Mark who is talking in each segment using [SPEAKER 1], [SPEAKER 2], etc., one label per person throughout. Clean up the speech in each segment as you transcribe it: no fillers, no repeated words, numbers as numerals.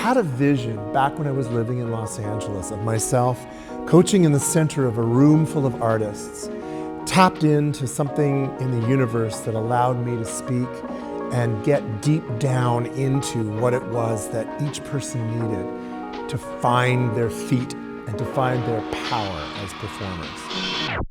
[SPEAKER 1] had a vision back when I was living in Los Angeles of myself coaching in the center of a room full of artists, tapped into something in the universe that allowed me to speak and get deep down into what it was that each person needed to find their feet and to find their power as performers.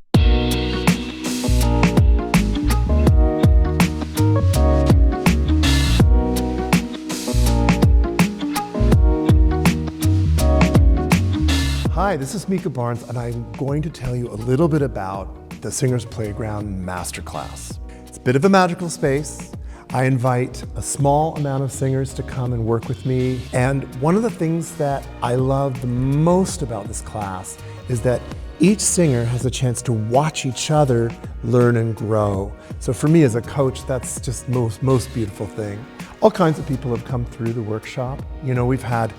[SPEAKER 1] Hi, this is Micah Barnes, and I'm going to tell you a little bit about the Singers Playground Masterclass. It's a bit of a magical space. I invite a small amount of singers to come and work with me. And one of the things that I love the most about this class is that each singer has a chance to watch each other learn and grow. So for me as a coach, that's just the most beautiful thing. All kinds of people have come through the workshop. You know, we've had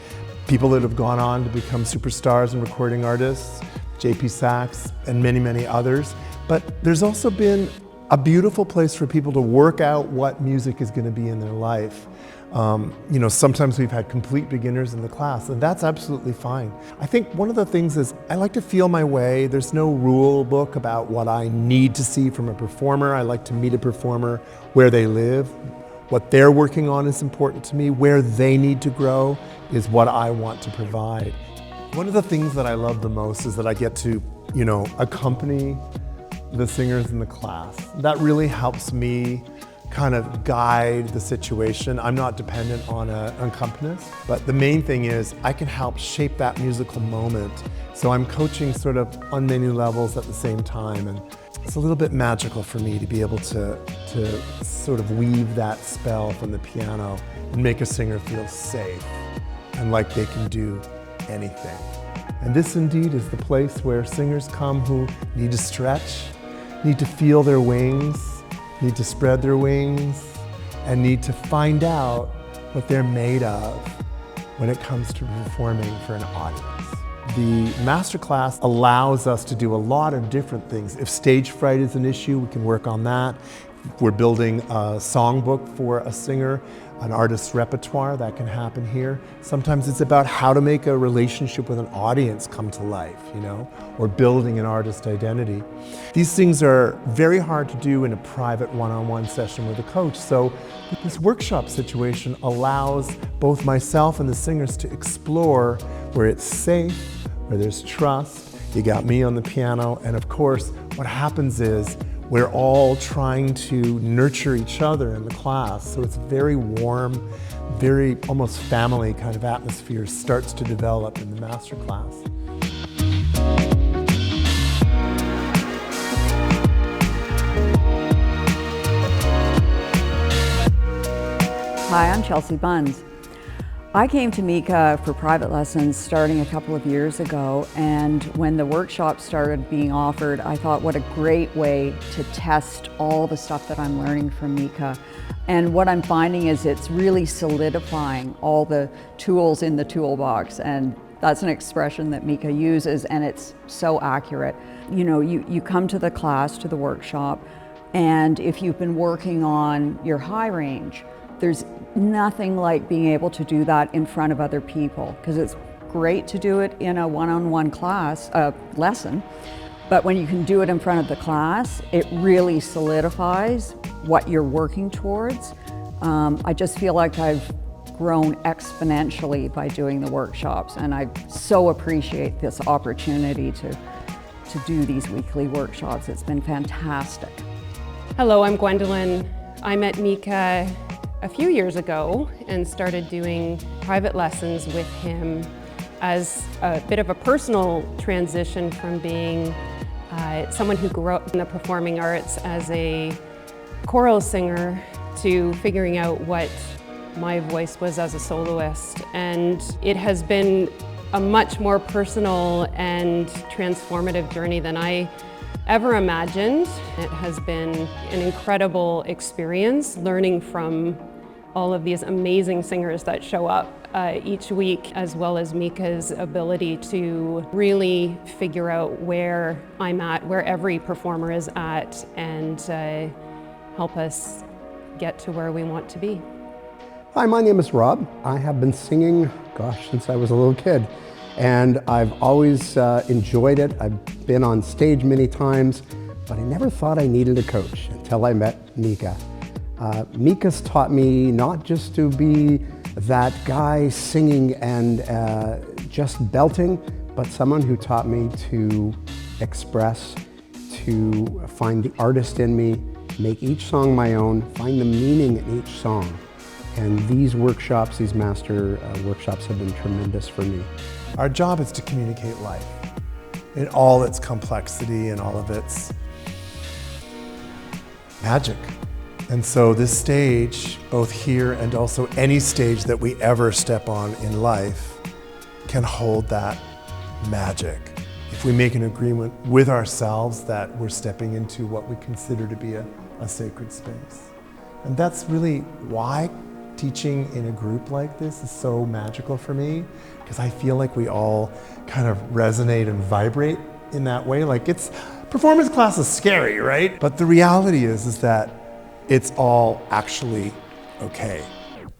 [SPEAKER 1] people that have gone on to become superstars and recording artists, JP Sachs, and many, many others. But there's also been a beautiful place for people to work out what music is going to be in their life. You know, sometimes we've had complete beginners in the class, and that's absolutely fine. I think one of the things is I like to feel my way. There's no rule book about what I need to see from a performer. I like to meet a performer where they live. What they're working on is important to me. Where they need to grow is what I want to provide. One of the things that I love the most is that I get to, you know, accompany the singers in the class. That really helps me kind of guide the situation. I'm not dependent on an accompanist, but the main thing is I can help shape that musical moment. So I'm coaching sort of on many levels at the same time, and it's a little bit magical for me to be able to sort of weave that spell from the piano and make a singer feel safe and like they can do anything. And this indeed is the place where singers come who need to stretch, need to feel their wings, need to spread their wings, and need to find out what they're made of when it comes to performing for an audience. The masterclass allows us to do a lot of different things. If stage fright is an issue, we can work on that. We're building a songbook for a singer, an artist's repertoire, that can happen here. Sometimes it's about how to make a relationship with an audience come to life, you know, or building an artist identity. These things are very hard to do in a private one-on-one session with a coach. So this workshop situation allows both myself and the singers to explore where it's safe, where there's trust. You got me on the piano, and of course, what happens is we're all trying to nurture each other in the class. So it's very warm, very almost family kind of atmosphere starts to develop in the master class.
[SPEAKER 2] Hi, I'm Chelsea Buns. I came to Micah for private lessons starting a couple of years ago, and when the workshop started being offered, I thought what a great way to test all the stuff that I'm learning from Micah. And what I'm finding is it's really solidifying all the tools in the toolbox, and that's an expression that Micah uses, and it's so accurate. You know, you come to the class, to the workshop, and if you've been working on your high range, there's nothing like being able to do that in front of other people, because it's great to do it in a one-on-one class, lesson, but when you can do it in front of the class, it really solidifies what you're working towards. I just feel like I've grown exponentially by doing the workshops, and I so appreciate this opportunity to do these weekly workshops. It's been fantastic.
[SPEAKER 3] Hello, I'm Gwendolyn. I met Micah a few years ago and started doing private lessons with him as a bit of a personal transition from being someone who grew up in the performing arts as a choral singer to figuring out what my voice was as a soloist. And it has been a much more personal and transformative journey than I ever imagined. It has been an incredible experience learning from all of these amazing singers that show up each week, as well as Micah's ability to really figure out where I'm at, where every performer is at, and help us get to where we want to be.
[SPEAKER 4] Hi, my name is Rob. I have been singing, since I was a little kid. And I've always enjoyed it. I've been on stage many times, but I never thought I needed a coach until I met Micah. Micah's taught me not just to be that guy singing and just belting, but someone who taught me to express, to find the artist in me, make each song my own, find the meaning in each song. And these workshops, these master workshops have been tremendous for me.
[SPEAKER 1] Our job is to communicate life in all its complexity and all of its magic. And so this stage, both here and also any stage that we ever step on in life, can hold that magic. If we make an agreement with ourselves that we're stepping into what we consider to be a sacred space. And that's really why teaching in a group like this is so magical for me, because I feel like we all kind of resonate and vibrate in that way. Like performance class is scary, right? But the reality is that it's all actually okay.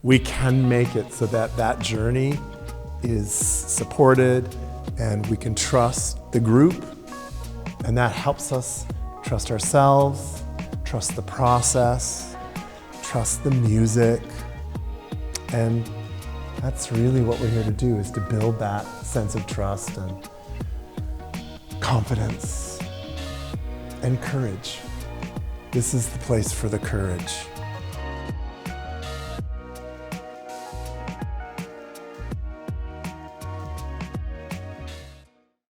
[SPEAKER 1] We can make it so that that journey is supported and we can trust the group, and that helps us trust ourselves, trust the process, trust the music. And that's really what we're here to do, is to build that sense of trust and confidence and courage. This is the place for the courage.